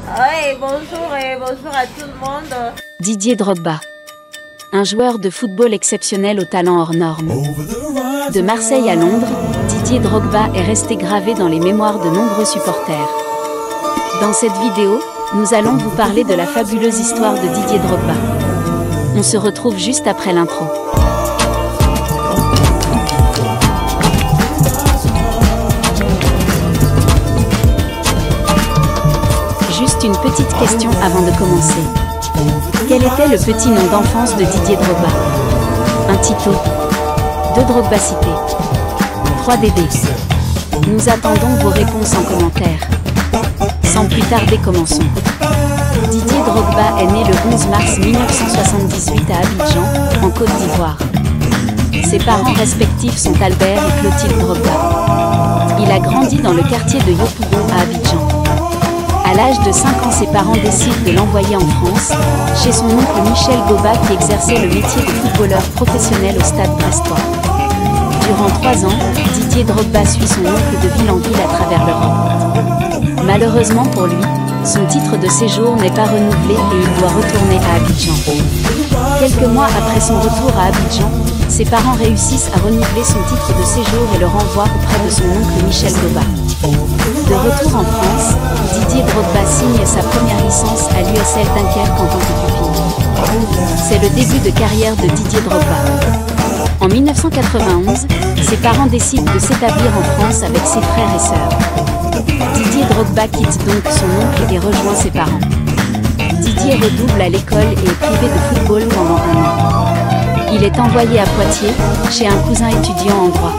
Oui, bonjour et bonjour à tout le monde. Didier Drogba. Un joueur de football exceptionnel au talent hors norme. De Marseille à Londres, Didier Drogba est resté gravé dans les mémoires de nombreux supporters. Dans cette vidéo, nous allons vous parler de la fabuleuse histoire de Didier Drogba. On se retrouve juste après l'intro. Juste une petite question avant de commencer. Quel était le petit nom d'enfance de Didier Drogba? Un Tito, 2 Drogbacité, 3 Dédé. Nous attendons vos réponses en commentaire. Sans plus tarder, commençons. Didier Drogba est né le 11 mars 1978 à Abidjan, en Côte d'Ivoire. Ses parents respectifs sont Albert et Clotilde Drogba. Il a grandi dans le quartier de Yopougon à Abidjan. À l'âge de 5 ans, ses parents décident de l'envoyer en France, chez son oncle Michel Goba qui exerçait le métier de footballeur professionnel au Stade brestois. Durant 3 ans, Didier Drogba suit son oncle de ville en ville à travers l'Europe. Malheureusement pour lui, son titre de séjour n'est pas renouvelé et il doit retourner à Abidjan. Quelques mois après son retour à Abidjan, ses parents réussissent à renouveler son titre de séjour et le renvoient auprès de son oncle Michel Goba. De retour en France, Didier Drogba signe sa première licence à l'USL Dunkerque en tant que pupille. C'est le début de carrière de Didier Drogba. En 1991, ses parents décident de s'établir en France avec ses frères et sœurs. Didier Drogba quitte donc son oncle et rejoint ses parents. Didier redouble à l'école et est privé de football pendant 1 an. Il est envoyé à Poitiers, chez un cousin étudiant en droit.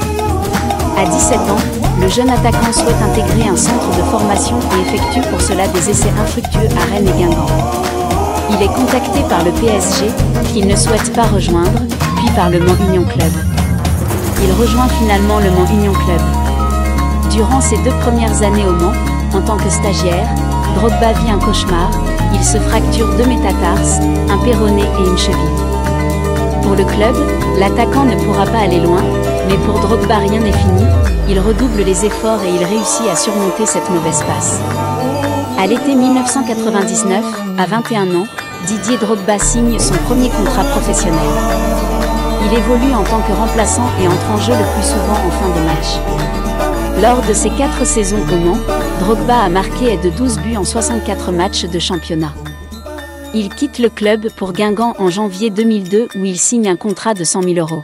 À 17 ans, le jeune attaquant souhaite intégrer un centre de formation et effectue pour cela des essais infructueux à Rennes et Guingamp. Il est contacté par le PSG, qu'il ne souhaite pas rejoindre, puis par le Mans Union Club. Il rejoint finalement le Mans Union Club. Durant ses 2 premières années au Mans, en tant que stagiaire, Drogba vit un cauchemar, il se fracture 2 métatarses, un péroné et une cheville. Pour le club, l'attaquant ne pourra pas aller loin, mais pour Drogba rien n'est fini, il redouble les efforts et il réussit à surmonter cette mauvaise passe. À l'été 1999, à 21 ans, Didier Drogba signe son premier contrat professionnel. Il évolue en tant que remplaçant et entre en jeu le plus souvent en fin de match. Lors de ses 4 saisons au Mans, Drogba a marqué de 12 buts en 64 matchs de championnat. Il quitte le club pour Guingamp en janvier 2002 où il signe un contrat de 100 000 €.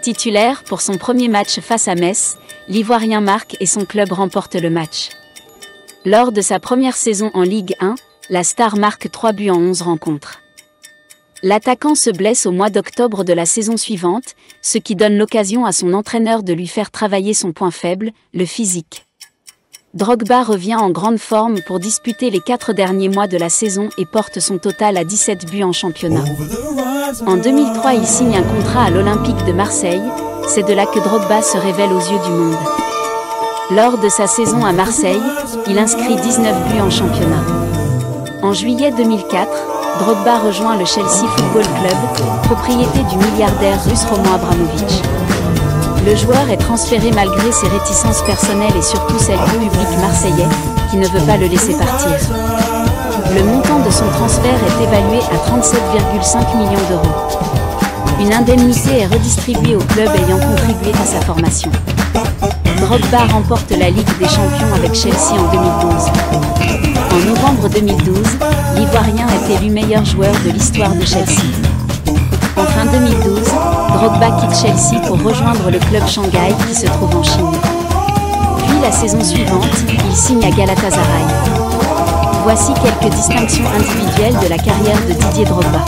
Titulaire pour son premier match face à Metz, l'Ivoirien marque et son club remporte le match. Lors de sa première saison en Ligue 1, la star marque 3 buts en 11 rencontres. L'attaquant se blesse au mois d'octobre de la saison suivante, ce qui donne l'occasion à son entraîneur de lui faire travailler son point faible, le physique. Drogba revient en grande forme pour disputer les 4 derniers mois de la saison et porte son total à 17 buts en championnat. En 2003, il signe un contrat à l'Olympique de Marseille, c'est de là que Drogba se révèle aux yeux du monde. Lors de sa saison à Marseille, il inscrit 19 buts en championnat. En juillet 2004, Drogba rejoint le Chelsea Football Club, propriété du milliardaire russe Roman Abramovich. Le joueur est transféré malgré ses réticences personnelles et surtout celles du public marseillais, qui ne veut pas le laisser partir. Le montant de son transfert est évalué à 37,5 millions €. Une indemnité est redistribuée au club ayant contribué à sa formation. Drogba remporte la Ligue des Champions avec Chelsea en 2012. En novembre 2012, l'Ivoirien est élu meilleur joueur de l'histoire de Chelsea. En fin 2012, Drogba quitte Chelsea pour rejoindre le club Shanghai qui se trouve en Chine. Puis la saison suivante, il signe à Galatasaray. Voici quelques distinctions individuelles de la carrière de Didier Drogba.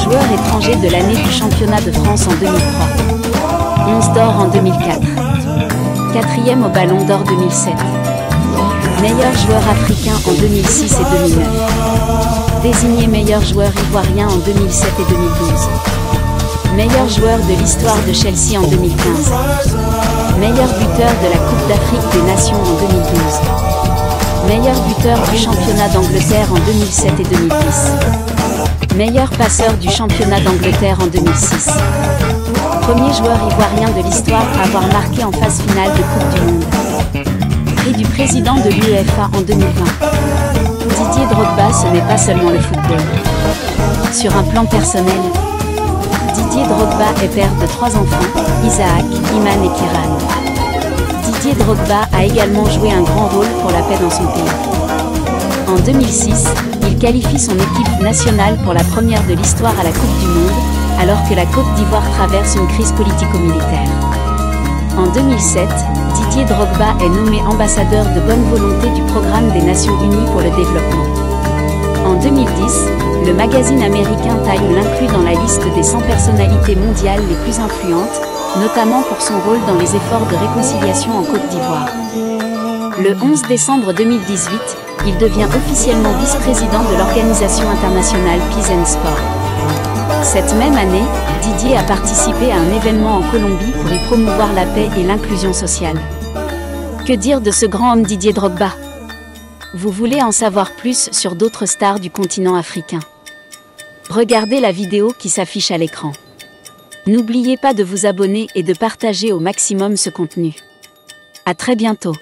Joueur étranger de l'année du championnat de France en 2003. 11 d'or en 2004. 4e au Ballon d'Or 2007. Meilleur joueur africain en 2006 et 2009. Désigné meilleur joueur ivoirien en 2007 et 2012. Meilleur joueur de l'histoire de Chelsea en 2015. Meilleur buteur de la Coupe d'Afrique des Nations en 2012. Meilleur buteur du championnat d'Angleterre en 2007 et 2010. Meilleur passeur du championnat d'Angleterre en 2006. Premier joueur ivoirien de l'histoire à avoir marqué en phase finale de Coupe du Monde. Prix du président de l'UEFA en 2020. ce n'est pas seulement le football. Sur un plan personnel, Didier Drogba est père de 3 enfants, Isaac, Iman et Kiran. Didier Drogba a également joué un grand rôle pour la paix dans son pays. En 2006, il qualifie son équipe nationale pour la première de l'histoire à la Coupe du Monde, alors que la Côte d'Ivoire traverse une crise politico-militaire. En 2007, Didier Drogba est nommé ambassadeur de bonne volonté du Programme des Nations Unies pour le développement. En 2010, le magazine américain Time l'inclut dans la liste des 100 personnalités mondiales les plus influentes, notamment pour son rôle dans les efforts de réconciliation en Côte d'Ivoire. Le 11 décembre 2018, il devient officiellement vice-président de l'Organisation internationale Peace and Sport. Cette même année, Didier a participé à un événement en Colombie pour y promouvoir la paix et l'inclusion sociale. Que dire de ce grand homme Didier Drogba? Vous voulez en savoir plus sur d'autres stars du continent africain? Regardez la vidéo qui s'affiche à l'écran. N'oubliez pas de vous abonner et de partager au maximum ce contenu. À très bientôt.